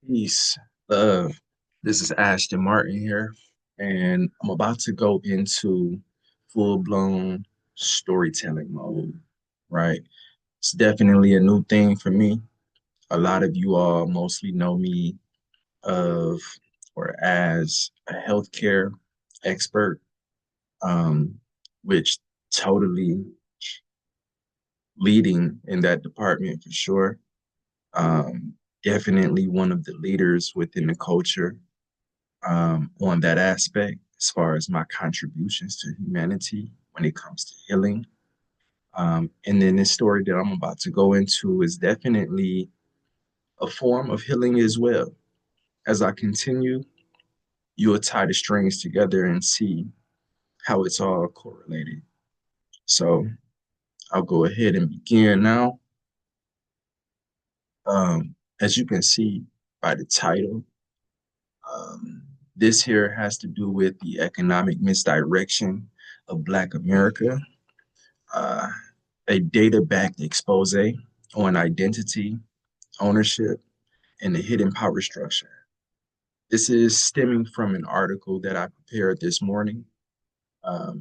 Peace, love. This is Ashton Martin here, and I'm about to go into full-blown storytelling mode, right? It's definitely a new thing for me. A lot of you all mostly know me of or as a healthcare expert, um, which totally leading in that department for sure. Um, Definitely one of the leaders within the culture on that aspect as far as my contributions to humanity when it comes to healing. And then this story that I'm about to go into is definitely a form of healing as well. As I continue, you'll tie the strings together and see how it's all correlated. So I'll go ahead and begin now. As you can see by the title, um, this here has to do with the economic misdirection of Black America, uh, a data-backed expose on identity, ownership, and the hidden power structure. This is stemming from an article that I prepared this morning.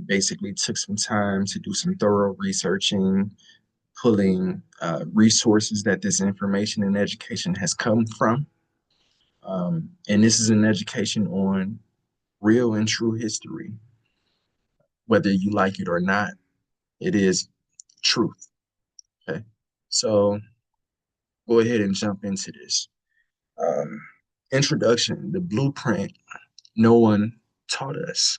Basically, took some time to do some thorough researching, pulling resources that this information and education has come from. And this is an education on real and true history. Whether you like it or not, it is truth. Okay. So go ahead and jump into this. Um, Introduction, the blueprint no one taught us.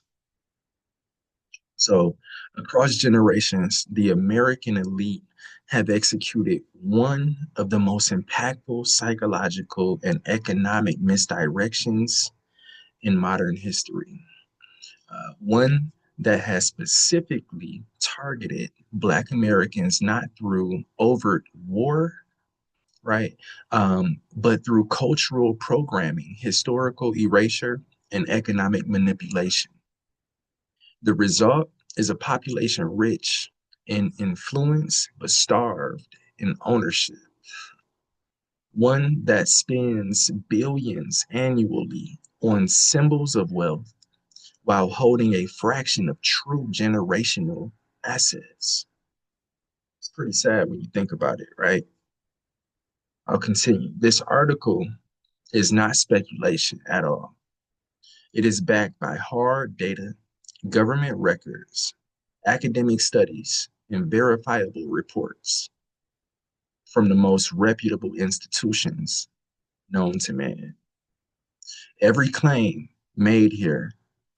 So, across generations, the American elite have executed one of the most impactful psychological and economic misdirections in modern history. One that has specifically targeted Black Americans not through overt war, right? But through cultural programming, historical erasure, and economic manipulation. The result is a population rich in influence but starved in ownership. One that spends billions annually on symbols of wealth while holding a fraction of true generational assets. It's pretty sad when you think about it, right? I'll continue. This article is not speculation at all. It is backed by hard data, government records, academic studies, and verifiable reports from the most reputable institutions known to man. Every claim made here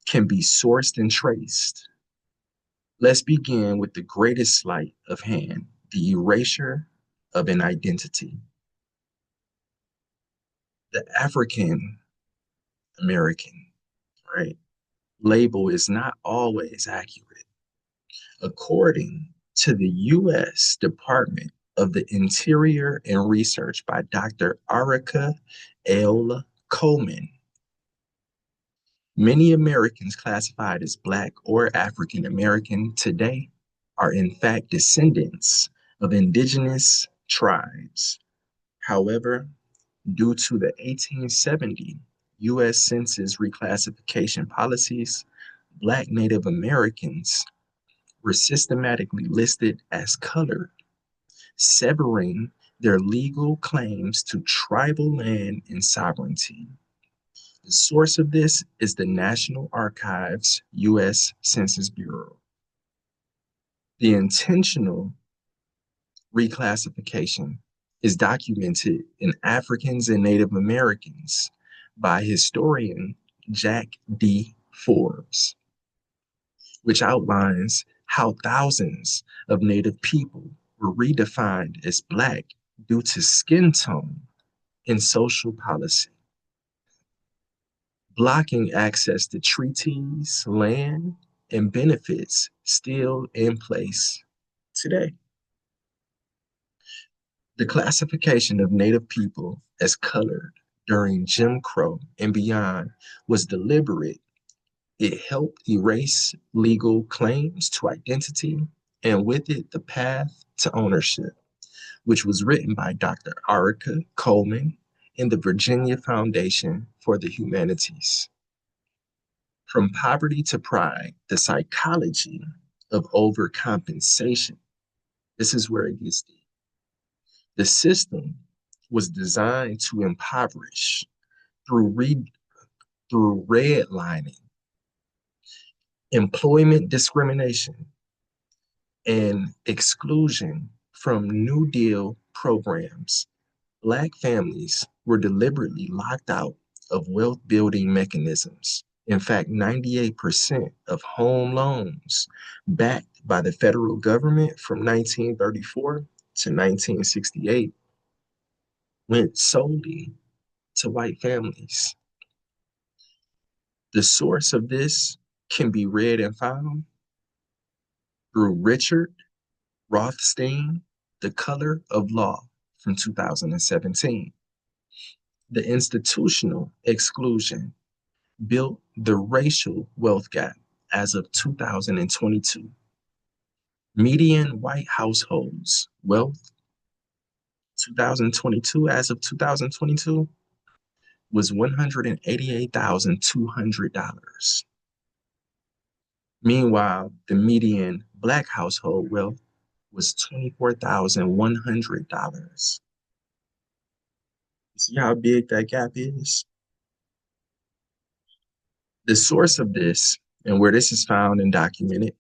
can be sourced and traced. Let's begin with the greatest sleight of hand, the erasure of an identity. The African American, right, label is not always accurate. According to the U.S. Department of the Interior and research by Dr. Arica L. Coleman, many Americans classified as Black or African American today are in fact descendants of indigenous tribes. However, due to the 1870 U.S. Census reclassification policies, Black Native Americans were systematically listed as colored, severing their legal claims to tribal land and sovereignty. The source of this is the National Archives U.S. Census Bureau. The intentional reclassification is documented in Africans and Native Americans by historian Jack D. Forbes, which outlines how thousands of Native people were redefined as Black due to skin tone in social policy, blocking access to treaties, land, and benefits still in place today. The classification of Native people as colored during Jim Crow and beyond was deliberate. It helped erase legal claims to identity and with it the path to ownership, which was written by Dr. Arica Coleman in the Virginia Foundation for the Humanities. From Poverty to Pride, the psychology of overcompensation. This is where it gets deep. The system was designed to impoverish through, through redlining, employment discrimination, and exclusion from New Deal programs. Black families were deliberately locked out of wealth building mechanisms. In fact, 98% of home loans backed by the federal government from 1934 to 1968 went solely to white families. The source of this can be read and found through Richard Rothstein, The Color of Law from 2017. The institutional exclusion built the racial wealth gap as of 2022. Median white households wealth 2022 as of 2022 was $188,200. Meanwhile, the median Black household wealth was $24,100. See how big that gap is? The source of this and where this is found and documented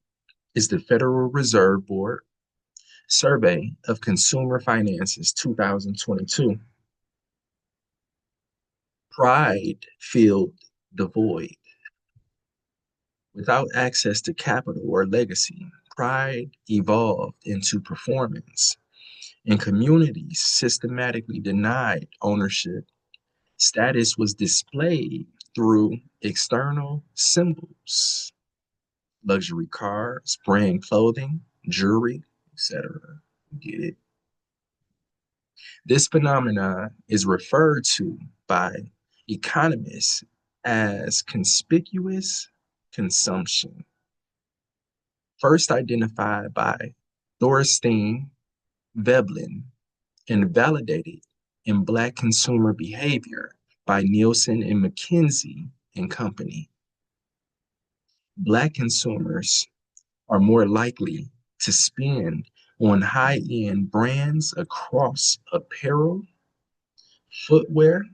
is the Federal Reserve Board Survey of Consumer Finances 2022. Pride filled the void. Without access to capital or legacy, pride evolved into performance, and communities systematically denied ownership. Status was displayed through external symbols, luxury cars, brand clothing, jewelry, etc. Get it? This phenomenon is referred to by economists as conspicuous consumption, first identified by Thorstein Veblen and validated in Black consumer behavior by Nielsen and McKinsey and Company. Black consumers are more likely to spend on high-end brands across apparel, footwear,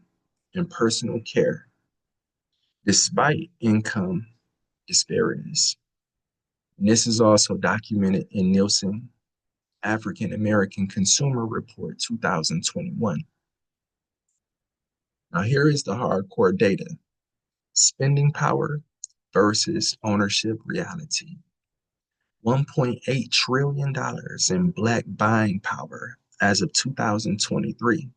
and personal care, despite income disparities. And this is also documented in Nielsen African American Consumer Report 2021. Now, here is the hardcore data: spending power versus ownership reality. $1.8 trillion in Black buying power as of 2023.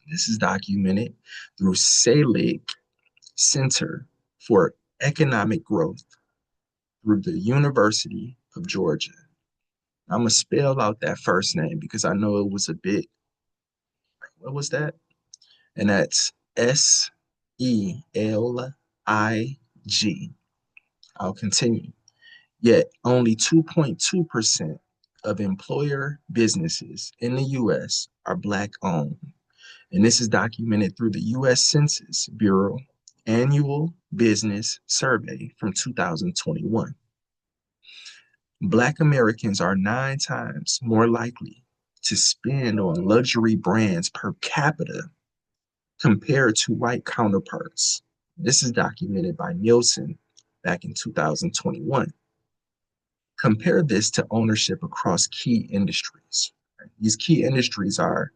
This is documented through Selig Center for Economic Growth through the University of Georgia. I'm going to spell out that first name because I know it was a bit, what was that? And that's Selig. I'll continue. Yet only 2.2% of employer businesses in the US are Black owned. And this is documented through the US Census Bureau Annual Business Survey from 2021. Black Americans are 9 times more likely to spend on luxury brands per capita compared to white counterparts. This is documented by Nielsen back in 2021. Compare this to ownership across key industries. These key industries are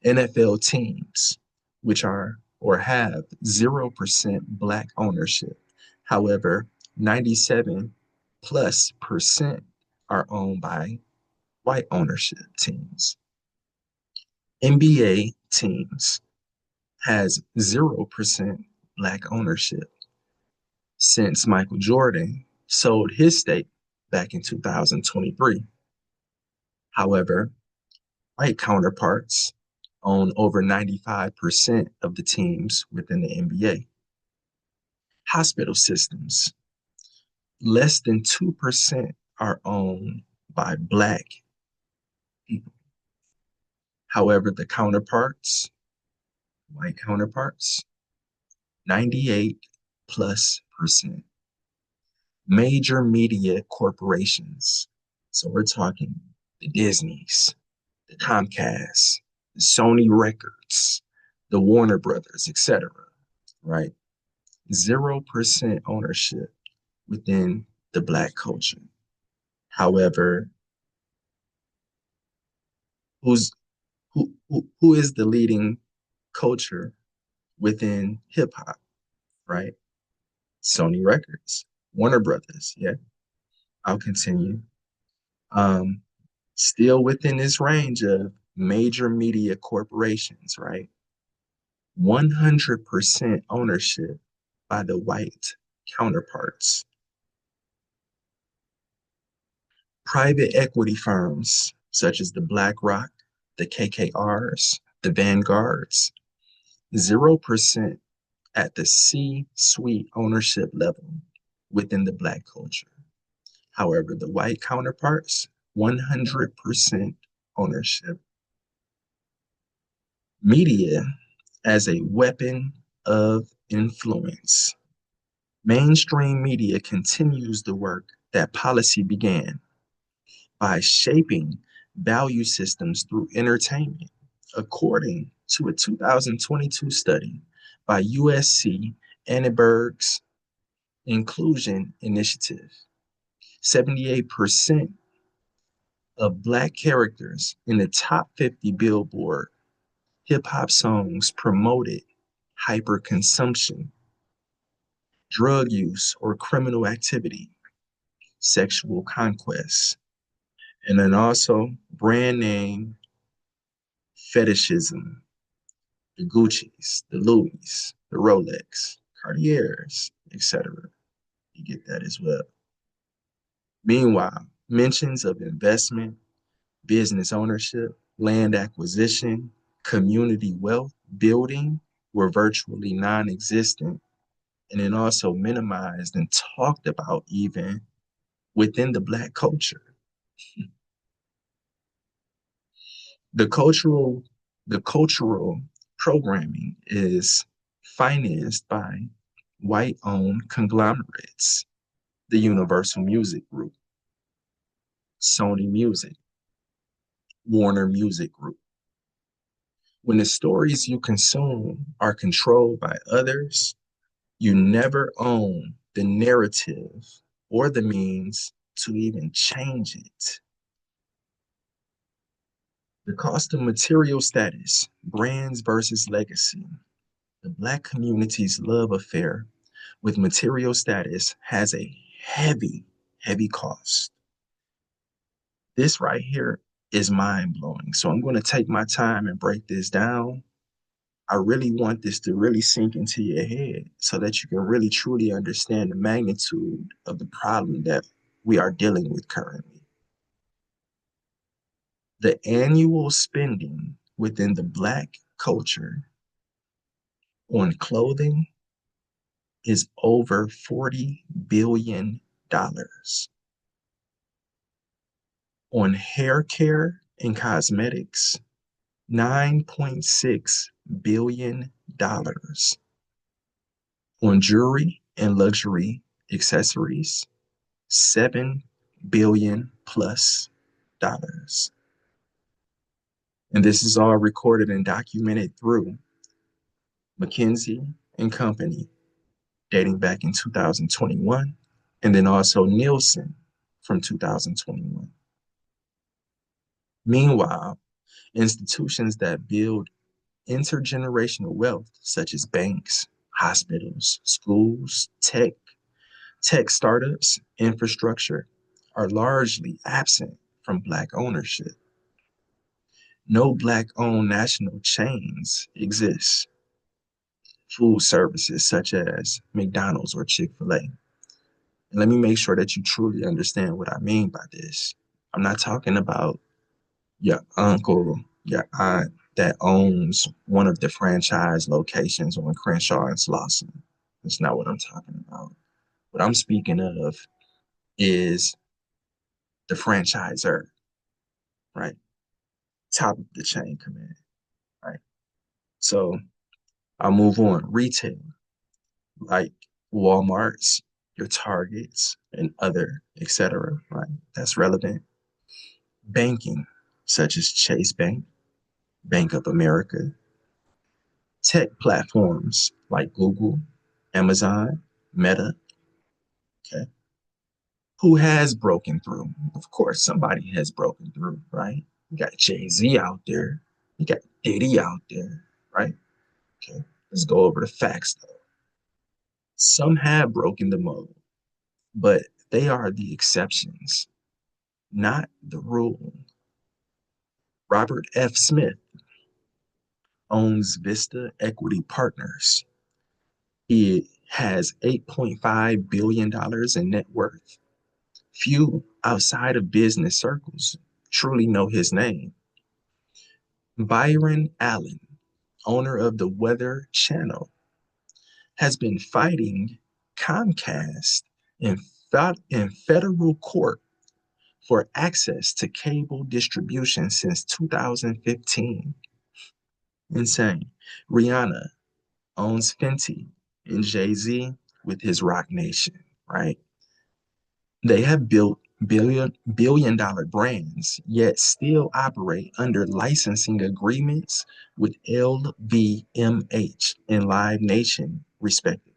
NFL teams, which are or have 0% Black ownership. However, 97+% are owned by white ownership teams. NBA teams has 0% Black ownership since Michael Jordan sold his stake back in 2023. However, white counterparts own over 95% of the teams within the NBA. Hospital systems, less than 2% are owned by Black people. However, the counterparts White counterparts, 98 plus percent. Major media corporations. So we're talking the Disneys, the Comcast, the Sony Records, the Warner Brothers, etc. Right? 0% ownership within the Black culture. However, who's who is the leading culture within hip hop, right? Sony Records, Warner Brothers. Yeah, I'll continue. Um, Still within this range of major media corporations, right? 100% ownership by the white counterparts. Private equity firms such as the BlackRock, the KKRs, the Vanguards, 0% at the C-suite ownership level within the Black culture. However, the white counterparts, 100% ownership. Media as a weapon of influence. Mainstream media continues the work that policy began by shaping value systems through entertainment, according to a 2022 study by USC Annenberg's Inclusion Initiative. 78% of Black characters in the top 50 Billboard hip hop songs promoted hyperconsumption, drug use, or criminal activity, sexual conquest, and then also brand name fetishism, the Gucci's, the Louis, the Rolex, Cartiers, etc. You get that as well. Meanwhile, mentions of investment, business ownership, land acquisition, community wealth building were virtually non existent and then also minimized and talked about even within the Black culture. The cultural, the cultural programming is financed by white-owned conglomerates, the Universal Music Group, Sony Music, Warner Music Group. When the stories you consume are controlled by others, you never own the narrative or the means to even change it. The cost of material status, brands versus legacy. The Black community's love affair with material status has a heavy, heavy cost. This right here is mind blowing. So I'm going to take my time and break this down. I really want this to really sink into your head so that you can really truly understand the magnitude of the problem that we are dealing with currently. The annual spending within the Black culture on clothing is over $40 billion. On hair care and cosmetics, $9.6 billion. On jewelry and luxury accessories, 7 billion plus dollars. And this is all recorded and documented through McKinsey and Company dating back in 2021, and then also Nielsen from 2021. Meanwhile, institutions that build intergenerational wealth, such as banks, hospitals, schools, tech startups, infrastructure, are largely absent from Black ownership. No Black-owned national chains exist. Food services such as McDonald's or Chick-fil-A. And let me make sure that you truly understand what I mean by this. I'm not talking about your uncle, your aunt that owns one of the franchise locations on Crenshaw and Slauson. That's not what I'm talking about. What I'm speaking of is the franchisor, right? Top of the chain command, right? So I'll move on. Retail, like Walmart's, your Targets, and other, etc. Right? That's relevant. Banking, such as Chase Bank, Bank of America. Tech platforms like Google, Amazon, Meta. Okay. Who has broken through? Of course, somebody has broken through, right? You got Jay-Z out there. You got Diddy out there, right? Okay. Let's go over the facts though. Some have broken the mold, but they are the exceptions, not the rule. Robert F. Smith owns Vista Equity Partners. He has $8.5 billion in net worth. Few outside of business circles truly know his name. Byron Allen, owner of the Weather Channel, has been fighting Comcast in, in federal court for access to cable distribution since 2015. Insane. Rihanna owns Fenty and Jay-Z with his Rock Nation, right? They have built billion dollar brands, yet still operate under licensing agreements with LVMH and Live Nation, respectively.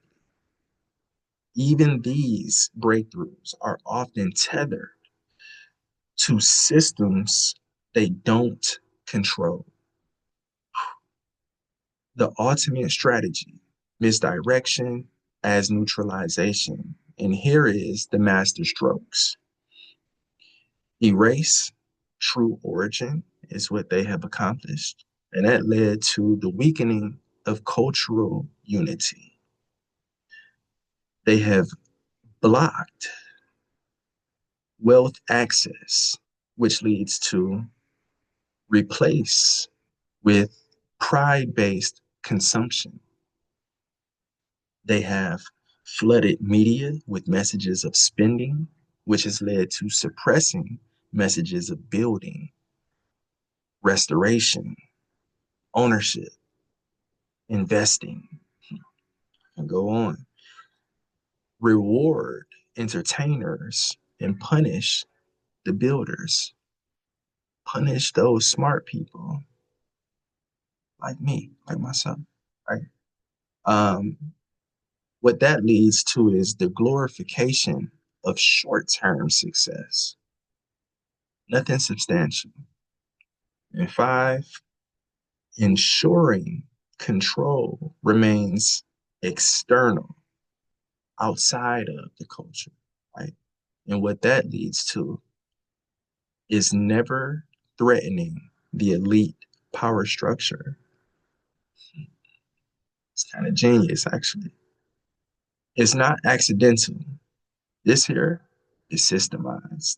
Even these breakthroughs are often tethered to systems they don't control. The ultimate strategy, misdirection as neutralization. And here is the master strokes. Erase true origin is what they have accomplished. And that led to the weakening of cultural unity. They have blocked wealth access, which leads to replace with pride-based consumption. They have flooded media with messages of spending, which has led to suppressing messages of building, restoration, ownership, investing, and go on. Reward entertainers and punish the builders. Punish those smart people like me, like myself, right? Um, what that leads to is the glorification of short-term success, nothing substantial. And five, ensuring control remains external, outside of the culture, right? And what that leads to is never threatening the elite power structure. It's kind of genius, actually. It's not accidental. This here is systemized.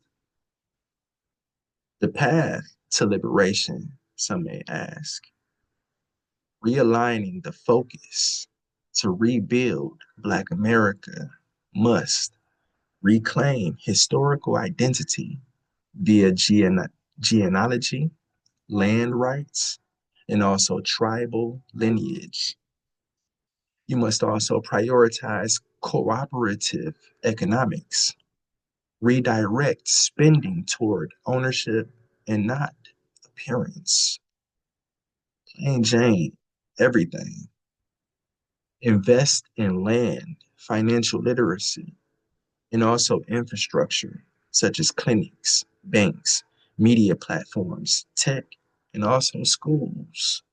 The path to liberation, some may ask, realigning the focus to rebuild Black America must reclaim historical identity via genealogy, land rights, and also tribal lineage. You must also prioritize cooperative economics, redirect spending toward ownership and not appearance. Plain Jane, everything. Invest in land, financial literacy, and also infrastructure such as clinics, banks, media platforms, tech, and also schools.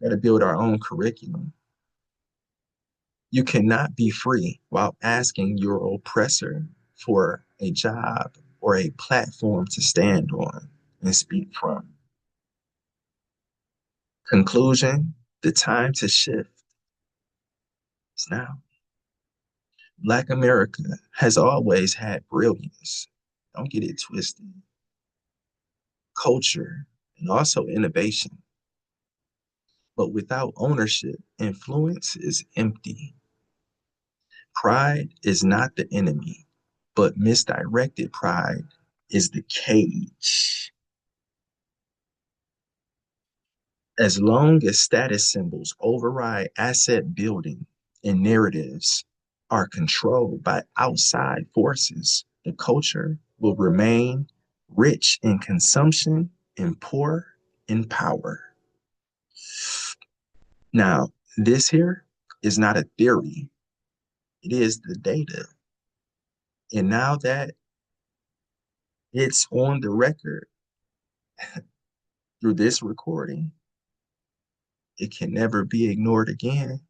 Got to build our own curriculum. You cannot be free while asking your oppressor for a job or a platform to stand on and speak from. Conclusion, the time to shift is now. Black America has always had brilliance. Don't get it twisted. Culture and also innovation. But without ownership, influence is empty. Pride is not the enemy, but misdirected pride is the cage. As long as status symbols override asset building and narratives are controlled by outside forces, the culture will remain rich in consumption and poor in power. Now, this here is not a theory, it is the data. And now that it's on the record through this recording, it can never be ignored again.